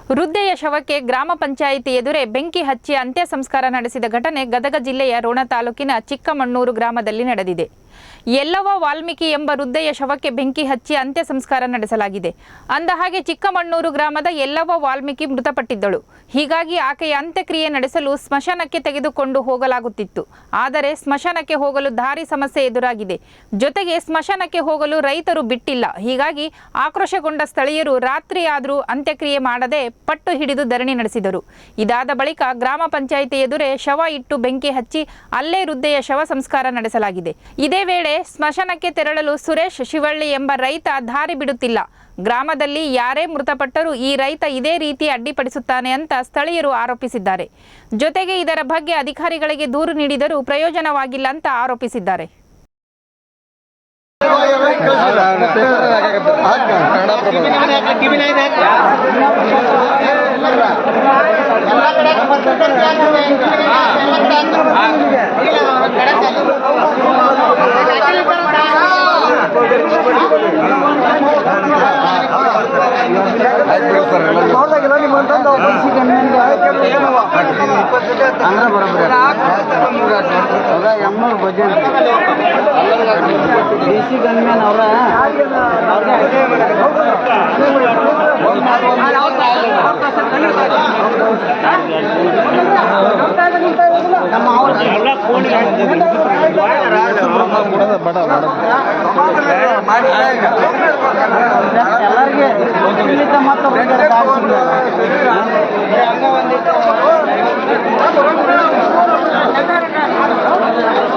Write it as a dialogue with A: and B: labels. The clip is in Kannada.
A: ವೃದ್ಧೆಯ ಶವಕ್ಕೆ ಗ್ರಾಮ ಪಂಚಾಯಿತಿ ಎದುರೇ ಬೆಂಕಿ ಹಚ್ಚಿ ಅಂತ್ಯ ಸಂಸ್ಕಾರ ನಡೆಸಿದ ಘಟನೆ ಗದಗ ಜಿಲ್ಲೆಯ ರೋಣ ತಾಲೂಕಿನ ಚಿಕ್ಕಮಣ್ಣೂರು ಗ್ರಾಮದಲ್ಲಿ ನಡೆದಿದೆ. ಯಲ್ಲವ್ವ ವಾಲ್ಮೀಕಿ ಎಂಬ ವೃದ್ಧೆಯ ಶವಕ್ಕೆ ಬೆಂಕಿ ಹಚ್ಚಿ ಅಂತ್ಯ ಸಂಸ್ಕಾರ ನಡೆಸಲಾಗಿದೆ. ಅಂದಹಾಗೆ ಚಿಕ್ಕಮಣ್ಣೂರು ಗ್ರಾಮದ ಯಲ್ಲವ್ವ ವಾಲ್ಮೀಕಿ ಮೃತಪಟ್ಟಿದ್ದಳು. ಹೀಗಾಗಿ ಆಕೆಯ ಅಂತ್ಯಕ್ರಿಯೆ ನಡೆಸಲು ಸ್ಮಶಾನಕ್ಕೆ ತೆಗೆದುಕೊಂಡು ಹೋಗಲಾಗುತ್ತಿತ್ತು. ಆದರೆ ಸ್ಮಶಾನಕ್ಕೆ ಹೋಗಲು ದಾರಿ ಸಮಸ್ಯೆ ಎದುರಾಗಿದೆ. ಜೊತೆಗೆ ಸ್ಮಶಾನಕ್ಕೆ ಹೋಗಲು ರೈತರು ಬಿಟ್ಟಿಲ್ಲ. ಹೀಗಾಗಿ ಆಕ್ರೋಶಗೊಂಡ ಸ್ಥಳೀಯರು ರಾತ್ರಿಯಾದರೂ ಅಂತ್ಯಕ್ರಿಯೆ ಮಾಡದೆ ಪಟ್ಟು ಹಿಡಿದು ಧರಣಿ ನಡೆಸಿದರು. ಇದಾದ ಬಳಿಕ ಗ್ರಾಮ ಪಂಚಾಯಿತಿ ಎದುರೇ ಶವ ಇಟ್ಟು ಬೆಂಕಿ ಹಚ್ಚಿ ಅಲ್ಲೇ ವೃದ್ಧೆಯ ಶವ ಸಂಸ್ಕಾರ ನಡೆಸಲಾಗಿದೆ. ಇದೇ ವೇಳೆ ಸ್ಮಶಾನಕ್ಕೆ ತೆರಳಲು ಸುರೇಶ್ ಶಿವಳ್ಳಿ ಎಂಬ ರೈತ ದಾರಿ ಬಿಡುತ್ತಿಲ್ಲ. ಗ್ರಾಮದಲ್ಲಿ ಯಾರೇ ಮೃತಪಟ್ಟರೂ ಈ ರೈತ ಇದೇ ರೀತಿ ಅಡ್ಡಿಪಡಿಸುತ್ತಾನೆ ಅಂತ ಸ್ಥಳೀಯರು ಆರೋಪಿಸಿದ್ದಾರೆ. ಜೊತೆಗೆ ಇದರ ಬಗ್ಗೆ ಅಧಿಕಾರಿಗಳಿಗೆ ದೂರು ನೀಡಿದರೂ ಪ್ರಯೋಜನವಾಗಿಲ್ಲ ಅಂತ ಆರೋಪಿಸಿದ್ದಾರೆ.
B: ಎಲ್ಲರಿಗೆ